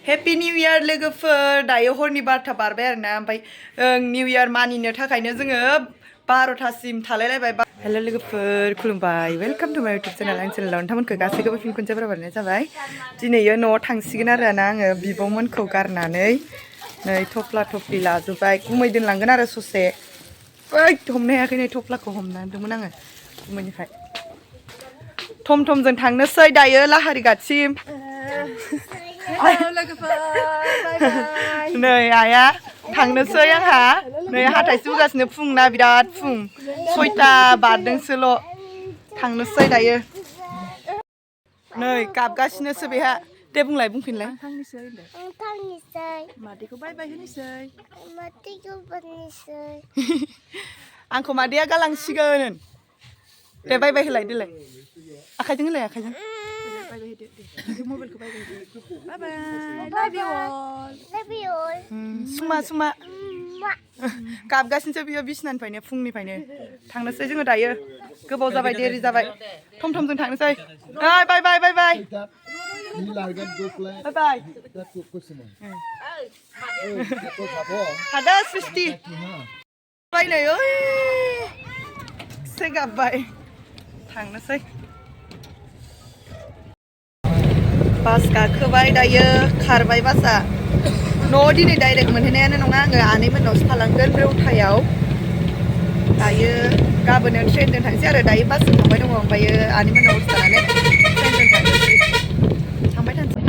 Happy New Year लोगोफोर दायो हरनि 12टा बारबाय आरोना ओमफ्राय New Year मानिनो थाखायनो जोङो 12टासिम थालायलायबाय हेलो लोगोफोर खुलुमबाय वेलकाम टु माय YouTube चेनेल आंनि चेनेलाव नोंथांमोनखौ गासैखौबो फिन खनसे बराबरनाय जाबाय दिनैयो न'आव थांसिगोन आरोना आङो बिब'मोनखौ गारनानै नै थफ्ला थफ्लि लाजोबबाय गुमै दोनलांगोन आरो ससे ओइ हमनो हायाखै नै थफ्लाखौ हमनांदोंमोन आङो गुमैनिफ्राय थमथमजों थांनोसै दायो लाहारिघाटसिम नै आया थांनोसै आंहा नै हाथाय सुगासिनो फुंना बिराद फुं 6टा बारदोंसोल' थांनोसै दायो नै गाबगासिनोसो बेहा दे बुंलाय बुंफिनलाय थांनोसै मादैखौ बाय बाय होनोसै आंखौ मादैया गालांसिगोन दे बाय बाय होलाय देलाय आखाइजों होलाय आखाइजों बाय बाय होदो मबाइलखौ बाय बाय बाय बाय सुमा सुमा गाबगासिनोसो बियो बिसिनानिफ्रायनो फुंनिफ्रायनो थांनोसै जोङो दायो गोबाव जाबाय देरि जाबाय थमथमजों थांनोसै बाय बाय बाय बाय बाय बाय हादा सृष्टि बायनै ओइ से गाबबाय थांनोसै बास गाखोबाय दायो खारबाय बासआ न'आव दिनै डाइरेक्ट मोनहैनायानो नङा आङो आनैमोननावसो थालांगोन रौतायाव दायो गाबोनो ट्रेनजों थांसै आरो दायो बासजों थांबाय दङ ओमफ्रायो आनैमोननाव थानानै ट्रेनजों थांसै थांबाय थानोसै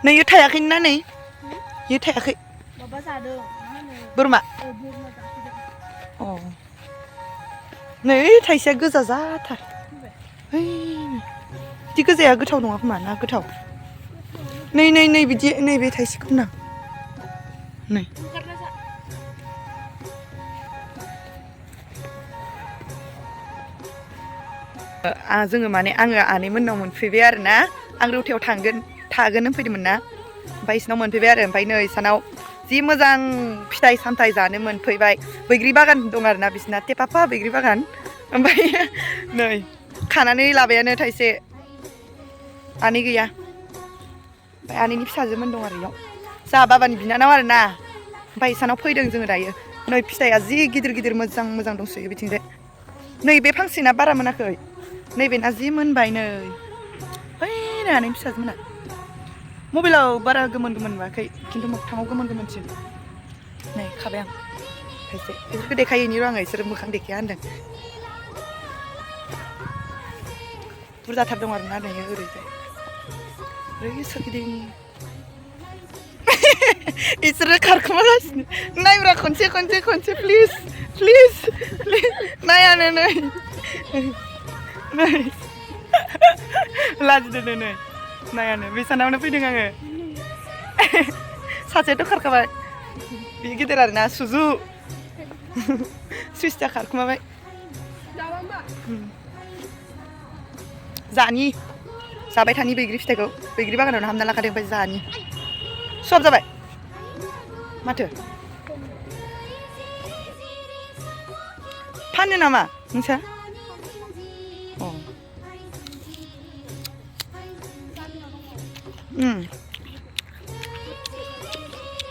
नै यो थायाखैना नै यो थायाखै माबा जादों मा होनो बोरमा अ नै थाइसेया गोजा जाथार ओइ बिदि गोजाया गोथाव नङा खोमा ना गोथाव नै नै नै बिदि नैबे थाइसेखौ ना नै जोङो माने आङो आनैमोननाव मोनफैबाय आरोना आं रौतायाव थागोन होनफैदोंमोन ना ओमफ्राय इसिनाव मोनफैबाय आरो ओमफ्राय नै इसानाव जि मोजां फिथाइ सामथाइ जानो मोनफैबाय बैग्रि बागान दं आरोना बिसिना थेफाफा बैग्रि बागान ओमफ्राय नै खानानै लाबायानो थाइसे आनै गैया ओमफ्राय आनैनि फिसाजोमोन दं आरो इयाव जोंहा बाबानि बिनानाव आरोना ओमफ्राय इसानाव फैदों जोङो दायो नै फिथाइया जि गिदिर गिदिर मोजां मोजां दंसोयो बिथिंजाय नै बे फांसेना बारा मोनाखै नैबेना जि मोनबाय नै ओइ आनैनि फिसाजोमोना मबाइलाव बारा गोमोन गोमोन नुवाखै खिन्थु मोगथाङाव गोमोन गोमोनसिन नै खाबाय आं खायसे बेफोरखौ देखायैनि र' आङो इसोरो मोखां देखाया होनदों बुरजाथार दं आरोना नै ओरैजाय ओरै सोरगिदिं इसोरो खारखोमागासिनो नायब्रा खनसे खनसे खनसे प्लिज प्लिज नायानो नै नै लाजिदों नै नायानो बेसानावनो फैदों आङो सासेयाथ' खारखाबाय बे गिदिर आरोना सुजु सुइसटा खारखोमाबाय जानि जाबाय थानि बैग्रि फिथाइखौ बैग्रि बागानावनो हाबना लाखादों ओमफ्राय जानि सब जाबाय माथो फानो नामा नोंसा अ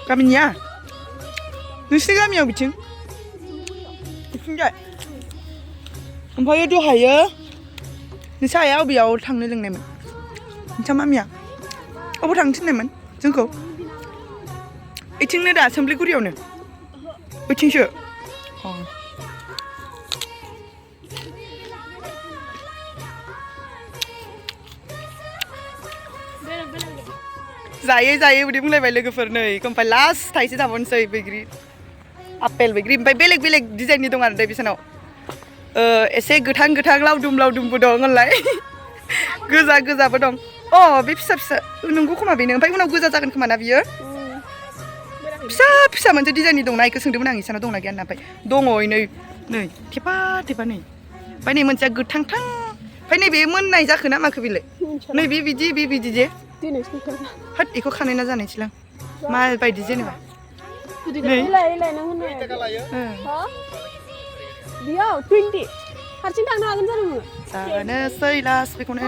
गामिनिया नोंसिनि गामियाव बिथिं बिथिंजाय ओमफ्राय दहायो नोंसा आइया अबेयाव थांनो लिंनायमोन नोंसा मामिया अबाव थांनो थिननायमोन जोंखौ इथिंनो दा सोमलिगुरियावनो बैथिंसो जायै जायै उदै बुंलायबाय लोगोफोर नै ओमफ्राय लास्ट थाइसे जाबावनोसै बैग्रि आपेल बैग्रि ओमफ्राय बेलेग बेलेग डिजाइननि दं आरो बिसानाव एसे गोथां गोथां लावदुम लावदुमबो दं होनलाय गोजा गोजाबो दं बे फिसा फिसा नंगौ खोमा बेनो ओमफ्राय उनाव गोजा जागोन खोमा ना बियो फिसा फिसा मोनसे डिजाइननि दंना बेखौ सोंदोंमोन आं इसानाव दंना गैया ओमफ्राय दङ नै थेफा थेफा नै ओमफ्राय नै मोनसेया गोथांथां ओमफ्राय नैबे मोननाय जाखो ना माखो बेलाय नैबे बिदि जे हाट बेखौ खानाय ना जानायसैलां माबायदि जेनेबा बेयाव 20 हारसिं थांनो हागोन जादोंमोन जानोसै लास्ट बेखौनो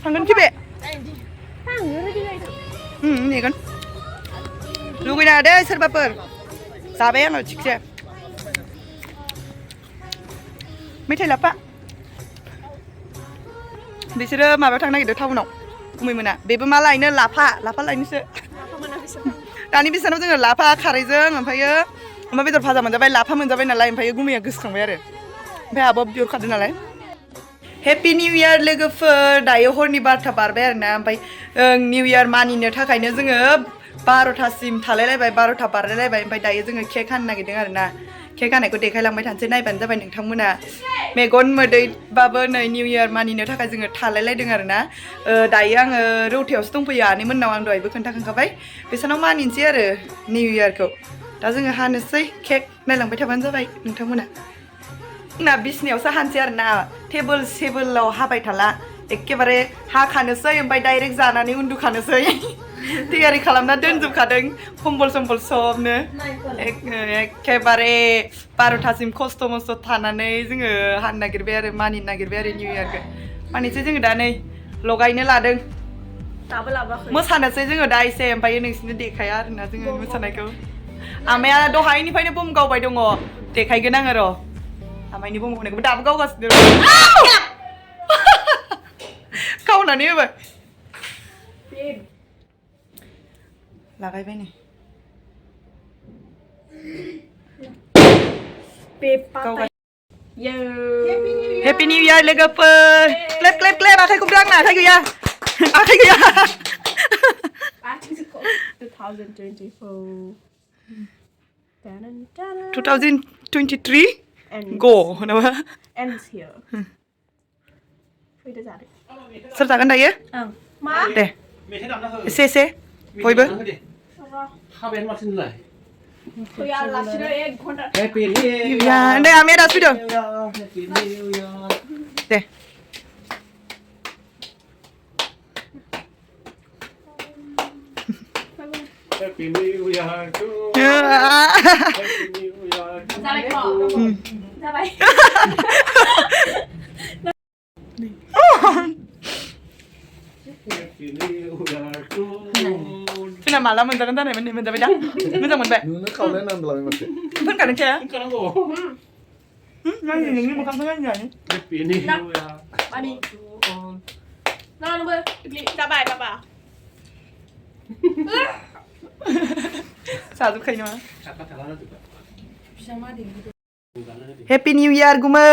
थांगोन कि बे नेगोन लुगैना दे सोरबाफोर जाबाय आंनाव थिगसे मेथाइ लाफा बिसोरो माबायाव थांनो नागिरदों टाउनाव गुमैमोना बेबो मा लायनो लाफा लायनोसो दानि बिसानाव जोङो लाफा खारैजों ओमफ्रायो अमा बेदर भाजा मोनजाबाय लाफा मोनजाबाय नालाय ओमफ्रायो गुमैया गोसोखांबाय आरो ओमफ्राय आब'आ बिहरखादों नालाय हेपि निउ इयार लोगोफोर दायो हरनि 12ता बारबाय आरोना ओमफ्राय निउ इयार मानिनो थाखायनो जोङो 12तासिम थालायलायबाय 12ता बारलायलायबाय ओमफ्राय दायो जोङो केक हानो नागिरदों आरोना केक हानायखौ देखायलांबाय थानोसै नायबानो जाबाय नोंथांमोना मेगन मोदैबाबो नै निउ इयार मानिनो थाखाय जोङो थालायलायदों आरोना दायो आङो रौथायावसो दंफैयो आनैमोननाव आं दहायबो खोन्थाखांखाबाय बिसोरनाव मानिनोसै आरो निउ इयारखौ दा जोङो हानोसै केक नायलांबाय थाबानो जाबाय नोंथांमोना जोंना बिसिनायावसो हानोसै आरोना टेबोलाव हाबाय थाला एखेबारे हाखानोसै ओमफ्राय डाइरेक्ट जानानै उन्दुखानोसै तैयारि खालामना दोनजोबखादों कम्बल सम्बल सबनो एखेबारे 12तासिम खस्थ' मस्थ' थानानै जोङो हानो नागिरबाय आरो मानिनो नागिरबाय आरो निउ इयारखौ मानिसै जोङो दा नै लगायनो लादों मोसानोसै जोङो दा एसे ओमफ्राय नोंसिनो देखाया आरोना जोङो मोसानायखौ आमाया दहायनिफ्रायनो बम गावबाय दङ देखायगोन आङो र' आमायनि बम गावनायखौबो दाबो गावगासिनो गावनानै होबाय लागायबाय नै हेपि निउ इयार लोगोफोर क्लेप क्लेप क्लेप आखाइखौ दांना आखाइ गैया 2023 go नामा ends here फैदो जादो सोर जागोन दायो मा दे एसे बयबो हाबायानो माथो नोंलाय फैयालासिनो 1 घन्टा हेपि निउ इयार दे आमाया दासो फैदों हेपि निउ इयार दे हेपि निउ इयार टु हेपि निउ इयार जाबाय हेपि निउ इयार टु जोंना माला मोनजागोन जानायमोन मोनजाबाय दा मोजां मोनबाय नोंनो खावलायनानै लाबाय माथो फोनखादों साया ओंखारनांगौ नायनो नोंनि मोखांखौ नायनो हेपि निउ इयार मानि नोंबो जाबाय बाबा जाजोबखायो नामा थाखा थाखा होजोबबाय हेपि निउ इयार गुमै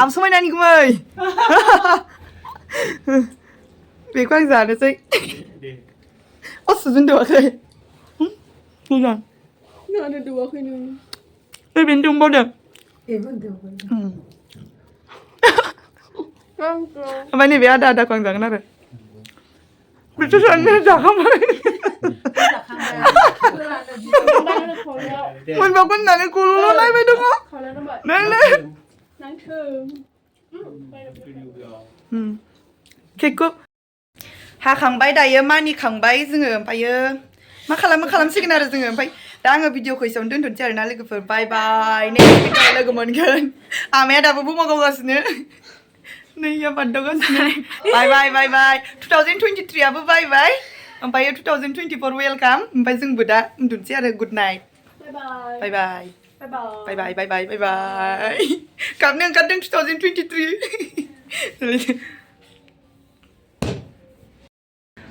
आब समायनानि गुमै बेखौ आं जानोसै असुजों दौवाखै मोजां नानो दौवाखै नों बेनो दंबावदों ओमफ्राय नैबे आदा आदाखौ आं जागोन आरो बिसोर सानैया जाखांबाय मोनबावगोन होननानै गल'ल' नायबाय दङ केकखौ हाखांबाय दायो मानिखांबाय जोङो ओमफ्रायो मा खालामसिगोन आरो जोङो ओमफ्राय दा आङो भिडिअखौ एसेयावनो दोनथ'नोसै आरोना लोगोफोर बाय बाय नेक्स्ट भिडिअआव लोगो मोनगोन आमाया दाबो बमा गावगासिनो नैया बारदावगासिनो बाय बाय बाय बाय 2023 आबो बाय बाय ओमफ्राय 2024 वेलकाम ओमफ्राय जोंबो दा उन्दुनोसै आरो गुड नाइट बाय बाय बाय बाय बाय बाय बाय बाय गाबनो ओंखारदों 2023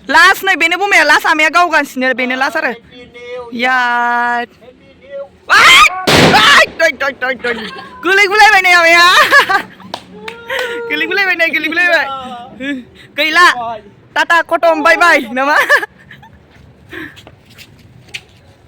लास्ट नै बेनो बमाया लास्ट आमाया गावगासिनो बेनो लास्ट आरो यार गोलैगुलायबाय नै आमाया गोलैगुलायबाय गैला टाटा खतम बाय बाय नामा